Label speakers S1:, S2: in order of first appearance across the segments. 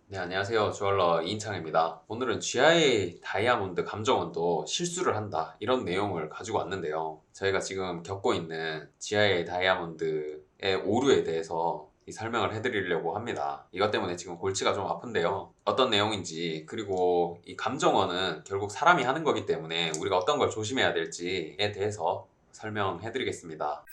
S1: 네, 안녕하세요. 주얼러 이인창입니다. 오늘은 GIA 다이아몬드 감정원도 실수를 한다. 이런 내용을 가지고 왔는데요. 저희가 지금 겪고 있는 GIA 다이아몬드의 오류에 대해서 이 설명을 해드리려고 합니다. 이것 때문에 지금 골치가 좀 아픈데요. 어떤 내용인지, 그리고 이 감정원은 결국 사람이 하는 거기 때문에 우리가 어떤 걸 조심해야 될지에 대해서 설명해드리겠습니다.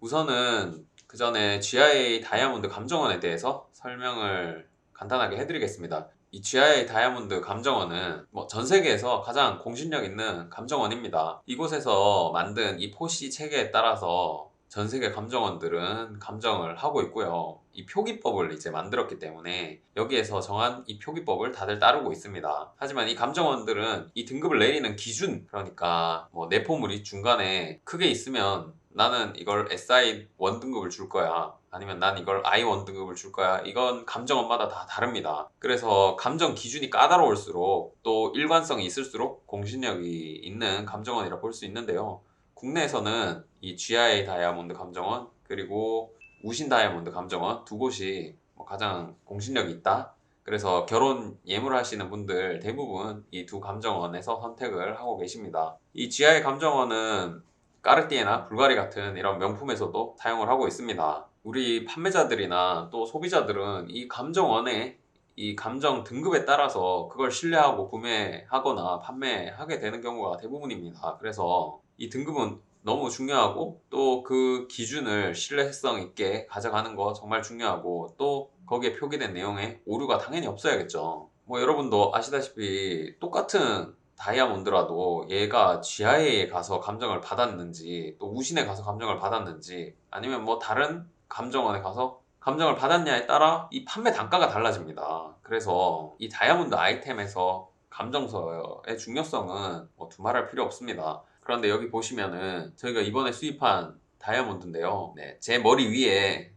S1: 우선은 그 전에 GIA 다이아몬드 감정원에 대해서 설명을 간단하게 해드리겠습니다. 이 GIA 다이아몬드 감정원은 전 세계에서 가장 공신력 있는 감정원입니다. 이곳에서 만든 이 포시 체계에 따라서 전 세계 감정원들은 감정을 하고 있고요. 이 표기법을 이제 만들었기 때문에 여기에서 정한 이 표기법을 다들 따르고 있습니다. 하지만 이 감정원들은 이 등급을 내리는 기준, 그러니까 내포물이 중간에 크게 있으면 나는 이걸 SI 1등급을 줄 거야, 아니면 난 이걸 I 1등급을 줄 거야, 이건 감정원마다 다 다릅니다. 그래서 감정 기준이 까다로울수록 또 일관성이 있을수록 공신력이 있는 감정원이라 볼 수 있는데요. 국내에서는 이 GIA 다이아몬드 감정원, 그리고 우신 다이아몬드 감정원 두 곳이 가장 공신력이 있다. 그래서 결혼 예물 하시는 분들 대부분 이 두 감정원에서 선택을 하고 계십니다. 이 GIA 감정원은 까르띠에나 불가리 같은 이런 명품에서도 사용을 하고 있습니다. 우리 판매자들이나 또 소비자들은 이 감정원의 이 감정 등급에 따라서 그걸 신뢰하고 구매하거나 판매하게 되는 경우가 대부분입니다. 그래서 이 등급은 너무 중요하고, 또 그 기준을 신뢰성 있게 가져가는 거 정말 중요하고, 또 거기에 표기된 내용에 오류가 당연히 없어야겠죠. 여러분도 아시다시피 똑같은 다이아몬드라도 얘가 GIA에 가서 감정을 받았는지, 또 우신에 가서 감정을 받았는지, 아니면 다른 감정원에 가서 감정을 받았냐에 따라 이 판매 단가가 달라집니다. 그래서 이 다이아몬드 아이템에서 감정서의 중요성은 두말할 필요 없습니다. 그런데 여기 보시면은 저희가 이번에 수입한 다이아몬드인데요. 네, 제 머리 위에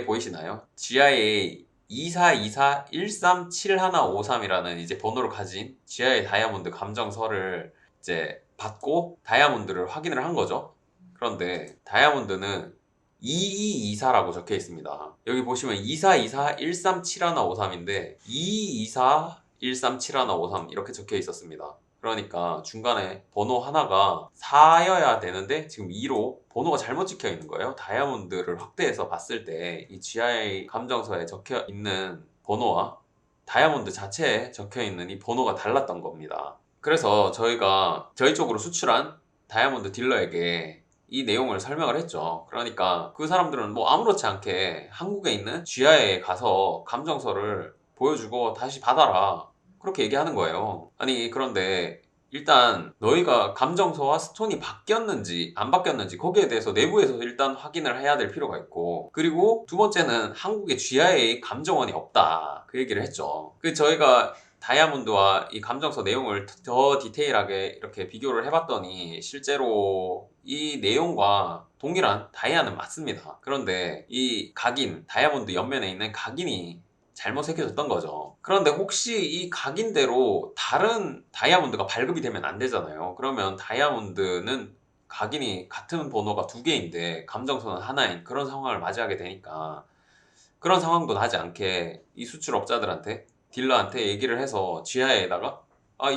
S1: 보이시나요? GIA 2424137153이라는 이제 번호를 가진 GIA 다이아몬드 감정서를 이제 받고 다이아몬드를 확인을 한 거죠. 그런데 다이아몬드는 2224라고 적혀 있습니다. 여기 보시면 2424137153인데 2224137153 이렇게 적혀 있었습니다. 그러니까 중간에 번호 하나가 4여야 되는데 지금 2로 번호가 잘못 찍혀 있는 거예요. 다이아몬드를 확대해서 봤을 때 이 GI 감정서에 적혀 있는 번호와 다이아몬드 자체에 적혀 있는 이 번호가 달랐던 겁니다. 그래서 저희가 저희 쪽으로 수출한 다이아몬드 딜러에게 이 내용을 설명을 했죠. 그러니까 그 사람들은 아무렇지 않게 한국에 있는 GIA에 가서 감정서를 보여주고 다시 받아라, 그렇게 얘기하는 거예요. 아니, 그런데 일단 너희가 감정서와 스톤이 바뀌었는지 안 바뀌었는지 거기에 대해서 내부에서 일단 확인을 해야 될 필요가 있고, 그리고 두 번째는 한국에 GIA 감정원이 없다, 그 얘기를 했죠. 저희가 다이아몬드와 이 감정서 내용을 더 디테일하게 이렇게 비교를 해봤더니 실제로 이 내용과 동일한 다이아는 맞습니다. 그런데 이 각인, 다이아몬드 옆면에 있는 각인이 잘못 새겨졌던 거죠. 그런데 혹시 이 각인대로 다른 다이아몬드가 발급이 되면 안 되잖아요. 그러면 다이아몬드는 각인이 같은 번호가 두 개인데 감정선은 하나인 그런 상황을 맞이하게 되니까, 그런 상황도 나지 않게 이 수출업자들한테, 딜러한테 얘기를 해서 GIA에다가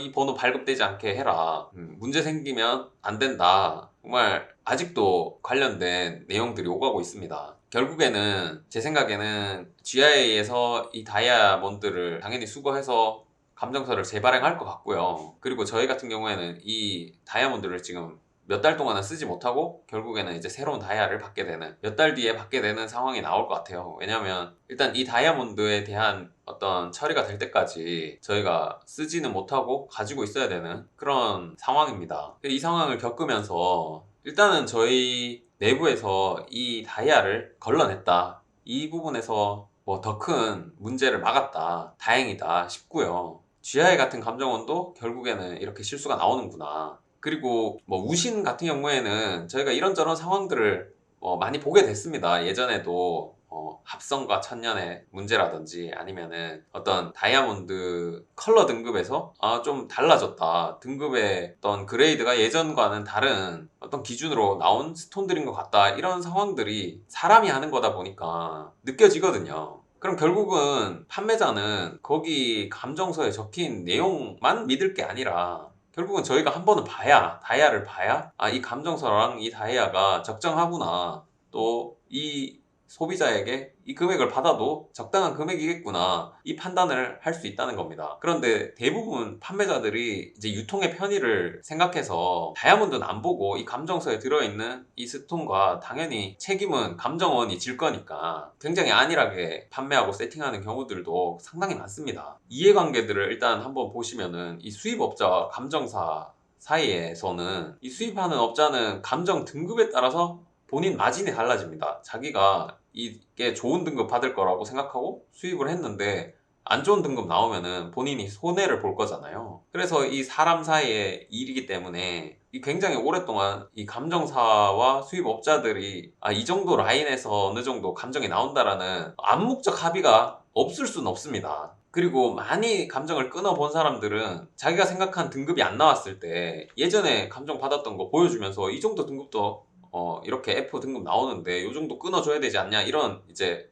S1: 이 번호 발급되지 않게 해라, 문제 생기면 안 된다, 정말 아직도 관련된 내용들이 오가고 있습니다. 결국에는 제 생각에는 GIA에서 이 다이아몬드를 당연히 수거해서 감정서를 재발행할 것 같고요. 그리고 저희 같은 경우에는 이 다이아몬드를 지금 몇 달 동안은 쓰지 못하고 결국에는 이제 새로운 다이아를 받게 되는, 몇 달 뒤에 받게 되는 상황이 나올 것 같아요. 왜냐면 일단 이 다이아몬드에 대한 어떤 처리가 될 때까지 저희가 쓰지는 못하고 가지고 있어야 되는 그런 상황입니다. 이 상황을 겪으면서 일단은 저희 내부에서 이 다이아를 걸러냈다, 이 부분에서 더 큰 문제를 막았다, 다행이다 싶고요. GI 같은 감정원도 결국에는 이렇게 실수가 나오는구나. 그리고 우신 같은 경우에는 저희가 이런저런 상황들을 많이 보게 됐습니다. 예전에도 합성과 천년의 문제라든지 아니면은 어떤 다이아몬드 컬러 등급에서 좀 달라졌다. 등급의 어떤 그레이드가 예전과는 다른 어떤 기준으로 나온 스톤들인 것 같다. 이런 상황들이 사람이 하는 거다 보니까 느껴지거든요. 그럼 결국은 판매자는 거기 감정서에 적힌 내용만 믿을 게 아니라 결국은 저희가 한 번은 봐야, 다이아를 봐야 이 감정서랑 이 다이아가 적정하구나, 또 이 소비자에게 이 금액을 받아도 적당한 금액이겠구나, 이 판단을 할 수 있다는 겁니다. 그런데 대부분 판매자들이 이제 유통의 편의를 생각해서 다이아몬드는 안 보고 이 감정서에 들어있는 이 스톤과 당연히 책임은 감정원이 질 거니까 굉장히 안일하게 판매하고 세팅하는 경우들도 상당히 많습니다. 이해관계들을 일단 한번 보시면은 이 수입업자와 감정사 사이에서는 이 수입하는 업자는 감정 등급에 따라서 본인 마진이 달라집니다. 자기가 이게 좋은 등급 받을 거라고 생각하고 수입을 했는데 안 좋은 등급 나오면은 본인이 손해를 볼 거잖아요. 그래서 이 사람 사이의 일이기 때문에 이 굉장히 오랫동안 이 감정사와 수입업자들이 이 정도 라인에서 어느 정도 감정이 나온다라는 암묵적 합의가 없을 수는 없습니다. 그리고 많이 감정을 끊어본 사람들은 자기가 생각한 등급이 안 나왔을 때 예전에 감정 받았던 거 보여주면서 이 정도 등급도 이렇게 F 등급 나오는데 이 정도 끊어줘야 되지 않냐, 이런 이제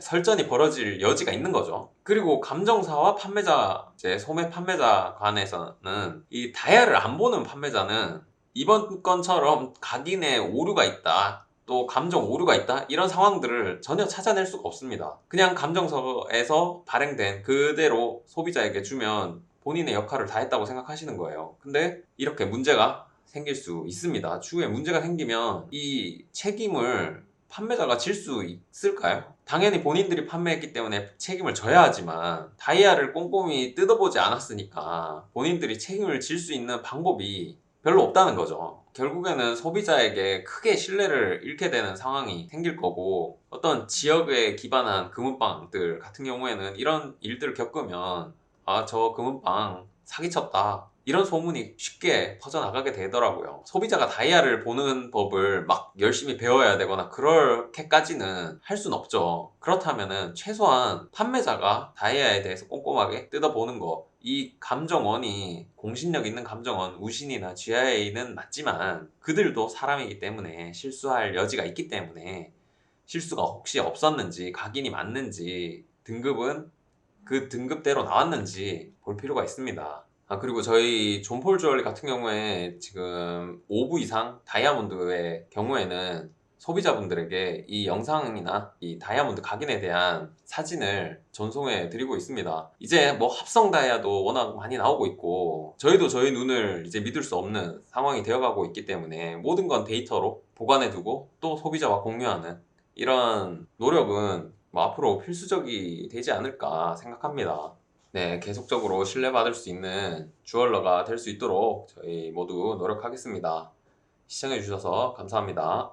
S1: 설전이 벌어질 여지가 있는 거죠. 그리고 감정사와 판매자, 이제 소매 판매자 간에서는 이 다이아를 안 보는 판매자는 이번 건처럼 각인에 오류가 있다, 또 감정 오류가 있다, 이런 상황들을 전혀 찾아낼 수가 없습니다. 그냥 감정서에서 발행된 그대로 소비자에게 주면 본인의 역할을 다 했다고 생각하시는 거예요. 근데 이렇게 문제가 생길 수 있습니다. 추후에 문제가 생기면 이 책임을 판매자가 질 수 있을까요? 당연히 본인들이 판매했기 때문에 책임을 져야 하지만 다이아를 꼼꼼히 뜯어보지 않았으니까 본인들이 책임을 질 수 있는 방법이 별로 없다는 거죠. 결국에는 소비자에게 크게 신뢰를 잃게 되는 상황이 생길 거고, 어떤 지역에 기반한 금은방들 같은 경우에는 이런 일들을 겪으면 저 금은방 사기쳤다, 이런 소문이 쉽게 퍼져나가게 되더라고요. 소비자가 다이아를 보는 법을 막 열심히 배워야 되거나 그렇게까지는 할 수는 없죠. 그렇다면은 최소한 판매자가 다이아에 대해서 꼼꼼하게 뜯어보는 거, 이 감정원이 공신력 있는 감정원, 우신이나 GIA는 맞지만 그들도 사람이기 때문에 실수할 여지가 있기 때문에 실수가 혹시 없었는지, 각인이 맞는지, 등급은 그 등급대로 나왔는지 볼 필요가 있습니다. 그리고 저희 존폴 주얼리 같은 경우에 지금 5부 이상 다이아몬드의 경우에는 소비자분들에게 이 영상이나 이 다이아몬드 각인에 대한 사진을 전송해 드리고 있습니다. 이제 뭐 합성 다이아도 워낙 많이 나오고 있고 저희도 저희 눈을 이제 믿을 수 없는 상황이 되어가고 있기 때문에 모든 건 데이터로 보관해 두고 또 소비자와 공유하는 이런 노력은 뭐 앞으로 필수적이 되지 않을까 생각합니다. 네, 계속적으로 신뢰받을 수 있는 주얼러가 될 수 있도록 저희 모두 노력하겠습니다. 시청해주셔서 감사합니다.